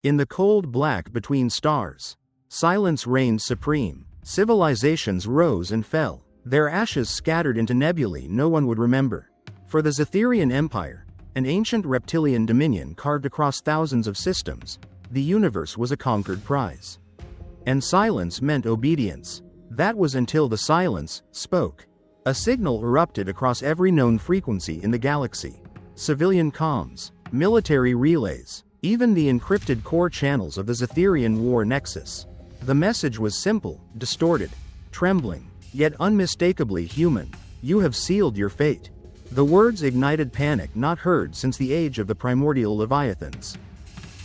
In the cold black between stars, silence reigned supreme. Civilizations rose and fell, their ashes scattered into nebulae no one would remember. For the Zetherian Empire, an ancient reptilian dominion carved across thousands of systems, the universe was a conquered prize. And silence meant obedience. That was until the silence spoke. A signal erupted across every known frequency in the galaxy. Civilian comms, military relays, even the encrypted core channels of the Zetherian War Nexus. The message was simple, distorted, trembling, yet unmistakably human. You have sealed your fate. The words ignited panic not heard since the age of the primordial Leviathans.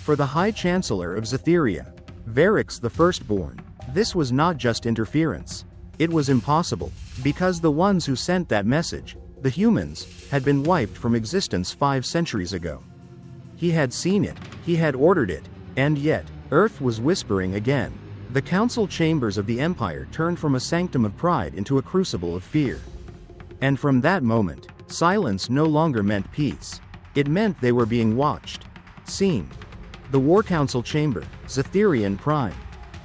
For the High Chancellor of Zetheria, Varix the Firstborn, this was not just interference. It was impossible, because the ones who sent that message, the humans, had been wiped from existence 5 centuries ago. He had seen it, he had ordered it, and yet, Earth was whispering again. The council chambers of the Empire turned from a sanctum of pride into a crucible of fear. And from that moment, silence no longer meant peace. It meant they were being watched. Seen. The War Council Chamber, Zetherian Prime.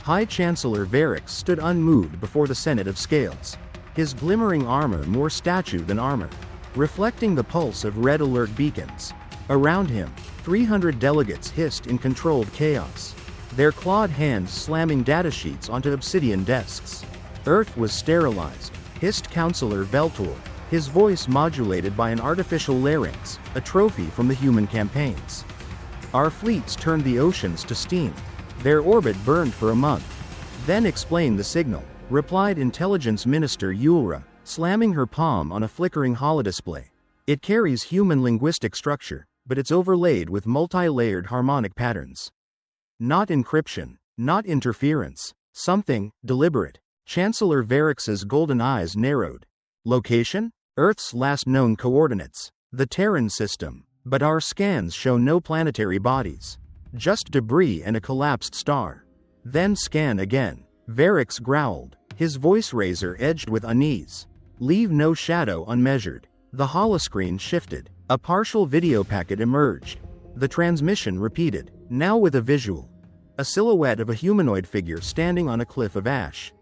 High Chancellor Varix stood unmoved before the Senate of Scales. His glimmering armor more statue than armor, reflecting the pulse of red alert beacons. Around him, 300 delegates hissed in controlled chaos, their clawed hands slamming datasheets onto obsidian desks. Earth was sterilized, hissed Councillor Veltor, his voice modulated by an artificial larynx, a trophy from the human campaigns. Our fleets turned the oceans to steam. Their orbit burned for a month. Then explain the signal, replied Intelligence Minister Yulra, slamming her palm on a flickering holodisplay. It carries human linguistic structure, but it's overlaid with multi-layered harmonic patterns. Not encryption, not interference, something deliberate. Chancellor Varix's golden eyes narrowed. Location? Earth's last known coordinates. The Terran system. But our scans show no planetary bodies. Just debris and a collapsed star. Then scan again. Varix growled, his voice razor edged with unease. Leave no shadow unmeasured. The holoscreen shifted. A partial video packet emerged. The transmission repeated, now with a visual. A silhouette of a humanoid figure standing on a cliff of ash.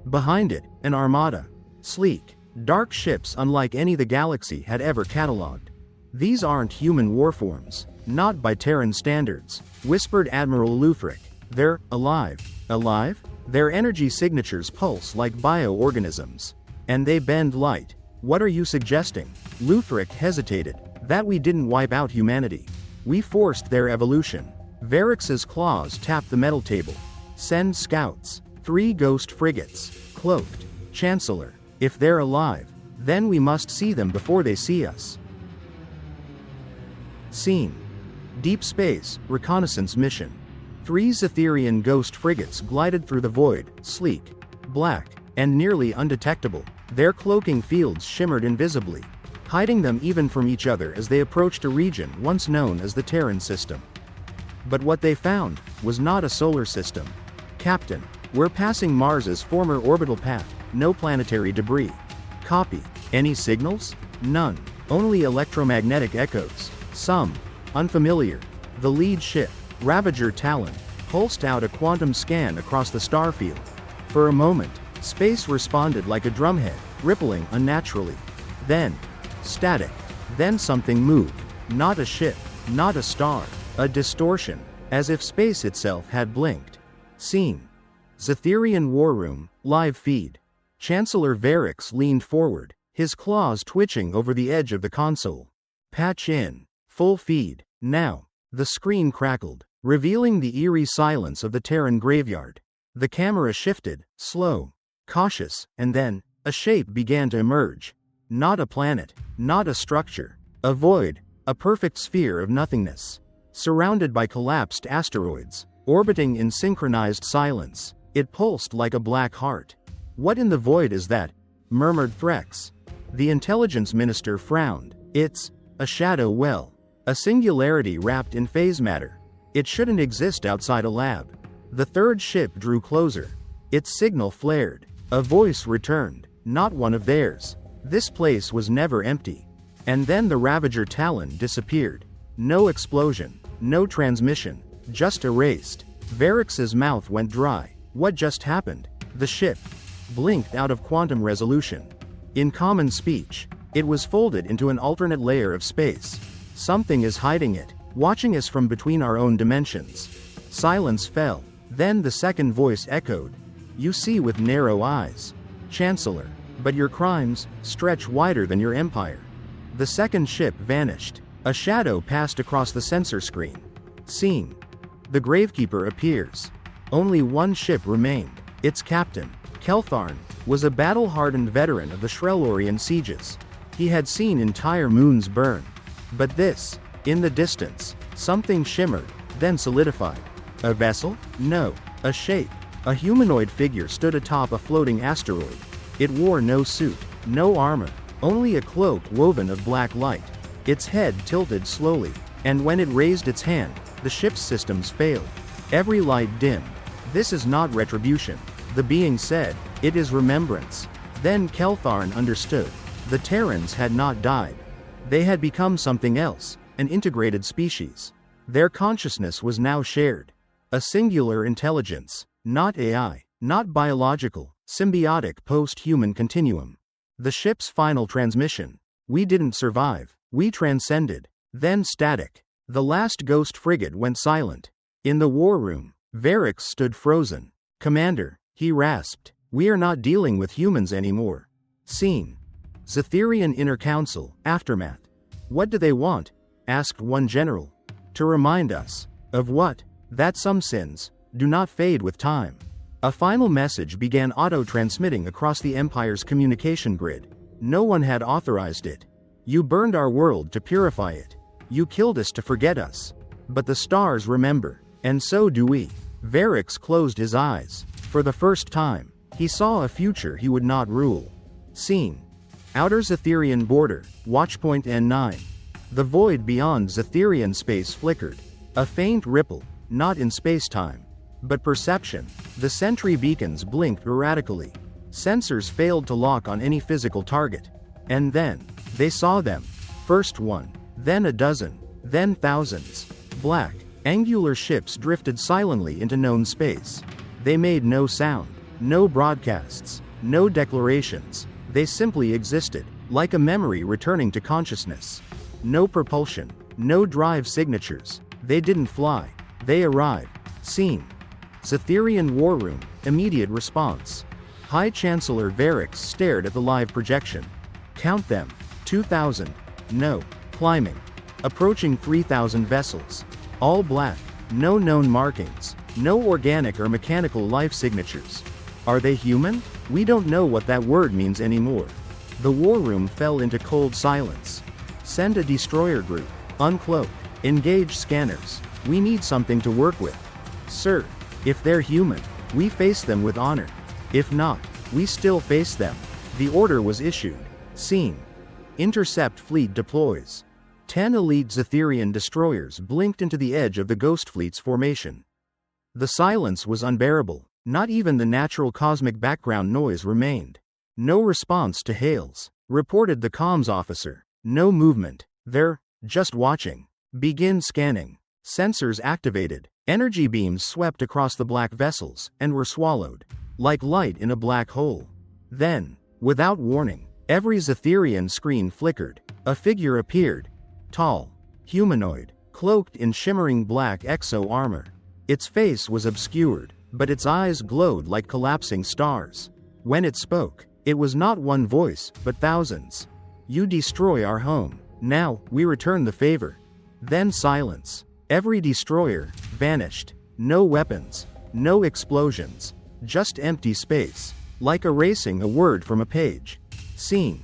Behind it, an armada. Sleek, dark ships unlike any the galaxy had ever catalogued. These aren't human warforms, not by Terran standards, whispered Admiral Luthric. They're alive. Alive? Their energy signatures pulse like bioorganisms. And they bend light. What are you suggesting? Luthric hesitated. That we didn't wipe out humanity. We forced their evolution. Varix's claws tapped the metal table. Send scouts. 3 ghost frigates. Cloaked. Chancellor, if they're alive, then we must see them before they see us. Scene. Deep space, reconnaissance mission. 3 Zetherian ghost frigates glided through the void, sleek, black, and nearly undetectable. Their cloaking fields shimmered invisibly, hiding them even from each other as they approached a region once known as the Terran system. But what they found was not a solar system. Captain, we're passing Mars's former orbital path, no planetary debris. Copy. Any signals? None. Only electromagnetic echoes. Some. Unfamiliar. The lead ship, Ravager Talon, pulsed out a quantum scan across the starfield. For a moment, space responded like a drumhead, rippling unnaturally. Then, static. Then something moved. Not a ship, not a star, a distortion, as if space itself had blinked. Scene. Zetherian War Room, live feed. Chancellor Varix leaned forward, his claws twitching over the edge of the console. Patch in. Full feed. Now. The screen crackled, revealing the eerie silence of the Terran graveyard. The camera shifted, slow, cautious, and then, a shape began to emerge. Not a planet, not a structure, a void, a perfect sphere of nothingness. Surrounded by collapsed asteroids, orbiting in synchronized silence, it pulsed like a black heart. What in the void is that? Murmured Threx. The intelligence minister frowned. It's a shadow well. A singularity wrapped in phase matter. It shouldn't exist outside a lab. The third ship drew closer. Its signal flared. A voice returned, not one of theirs. This place was never empty. And then the Ravager Talon disappeared. No explosion, no transmission, Just erased. Varix's mouth went dry. What just happened? The ship blinked out of quantum resolution. In common speech, it was folded into an alternate layer of space. Something is hiding it, watching us from between our own dimensions. Silence fell. Then the second voice echoed. You see with narrow eyes, Chancellor, but your crimes stretch wider than your empire. The second ship vanished. A shadow passed across the sensor screen. Scene. The Gravekeeper appears. Only one ship remained. Its captain, Keltharn, was a battle-hardened veteran of the Shrellorian sieges. He had seen entire moons burn. But this, in the distance, something shimmered, then solidified. A vessel? No. A shape. A humanoid figure stood atop a floating asteroid. It wore no suit, no armor, only a cloak woven of black light. Its head tilted slowly, and when it raised its hand, the ship's systems failed. Every light dimmed. This is not retribution, the being said, it is remembrance. Then Keltharn understood. The Terrans had not died. They had become something else, an integrated species. Their consciousness was now shared. A singular intelligence, not AI, not biological, symbiotic post-human continuum. The ship's final transmission. We didn't survive, we transcended. Then static. The last ghost frigate went silent. In the war room, Varix stood frozen. Commander, he rasped, we are not dealing with humans anymore. Scene. Zetherian Inner Council, Aftermath. What do they want? Asked one general. To remind us. Of what? That some sins do not fade with time. A final message began auto-transmitting across the Empire's communication grid. No one had authorized it. You burned our world to purify it. You killed us to forget us. But the stars remember, and so do we. Varix closed his eyes. For the first time, he saw a future he would not rule. Scene. Outer Zetherian border, Watchpoint N9. The void beyond Zetherian space flickered. A faint ripple, not in space-time, but perception. The sentry beacons blinked erratically. Sensors failed to lock on any physical target. And then, they saw them. First one, then a dozen, then thousands. Black, angular ships drifted silently into known space. They made no sound, no broadcasts, no declarations. They simply existed, like a memory returning to consciousness. No propulsion, no drive signatures. They didn't fly. They arrived. Scene. Zetherian War Room, immediate response. High Chancellor Varix stared at the live projection. Count them. 2,000. No. Climbing. Approaching 3,000 vessels. All black. No known markings. No organic or mechanical life signatures. Are they human? We don't know what that word means anymore. The war room fell into cold silence. Send a destroyer group. Uncloak. Engage scanners. We need something to work with. Sir, if they're human, we face them with honor. If not, we still face them. The order was issued. Scene. Intercept fleet deploys. 10 elite Zetherian destroyers blinked into the edge of the Ghost Fleet's formation. The silence was unbearable. Not even the natural cosmic background noise remained. No response to hails, reported the comms officer. No movement. They're just watching. Begin scanning. Sensors activated. Energy beams swept across the black vessels and were swallowed, like light in a black hole. Then, without warning, every Zetherian screen flickered. A figure appeared. Tall, humanoid, cloaked in shimmering black exo armor. Its face was obscured, but its eyes glowed like collapsing stars. When it spoke, it was not one voice, but thousands. You destroy our home. Now, we return the favor. Then silence. Every destroyer vanished. No weapons. No explosions. Just empty space. Like erasing a word from a page. Scene.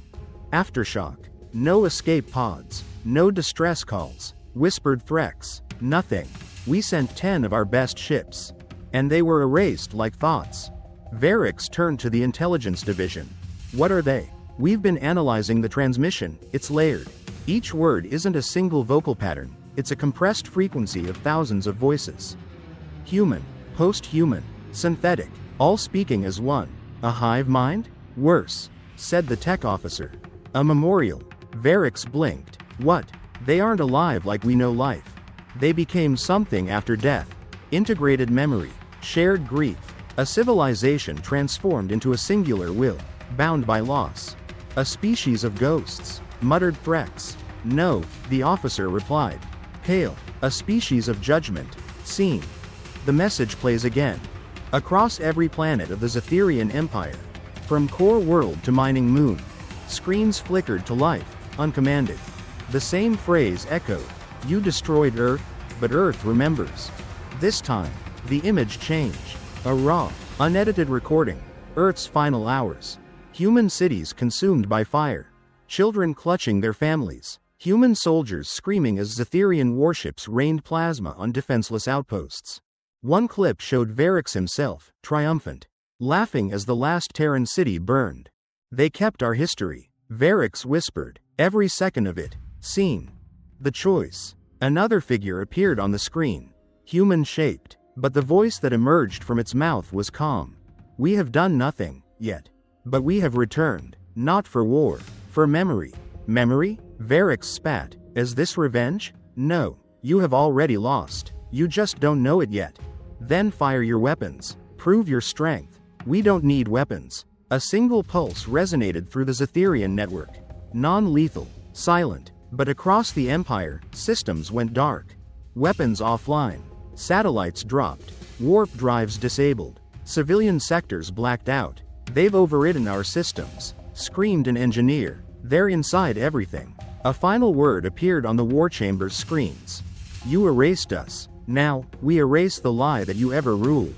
Aftershock. No escape pods. No distress calls. Whispered threats. Nothing. We sent 10 of our best ships. And they were erased like thoughts. Varix turned to the intelligence division. What are they? We've been analyzing the transmission. It's layered. Each word isn't a single vocal pattern. It's a compressed frequency of thousands of voices. Human, post-human, synthetic, all speaking as one. A hive mind? Worse, said the tech officer. A memorial. Varix blinked. What? They aren't alive like we know life. They became something after death. Integrated memory, shared grief, a civilization transformed into a singular will, bound by loss. A species of ghosts, muttered threats. No, the officer replied. Hail, a species of judgment, seen. The message plays again. Across every planet of the Zetherian Empire, from core world to mining moon, screens flickered to life, uncommanded. The same phrase echoed, you destroyed Earth, but Earth remembers. This time, the image changed. A raw, unedited recording, Earth's final hours. Human cities consumed by fire. Children clutching their families. Human soldiers screaming as Zetherian warships rained plasma on defenseless outposts. One clip showed Varix himself, triumphant, laughing as the last Terran city burned. They kept our history, Varix whispered, every second of it, seen. The choice. Another figure appeared on the screen, human-shaped, but the voice that emerged from its mouth was calm. We have done nothing, yet. But we have returned, not for war, for memory. Memory? Varix spat. Is this revenge? No, you have already lost. You just don't know it yet. Then fire your weapons. Prove your strength. We don't need weapons. A single pulse resonated through the Zetherian network. Non-lethal, silent, but across the Empire, systems went dark. Weapons offline. Satellites dropped. Warp drives disabled. Civilian sectors blacked out. They've overridden our systems, screamed an engineer. They're inside everything. A final word appeared on the war chamber's screens. You erased us. Now, we erase the lie that you ever ruled.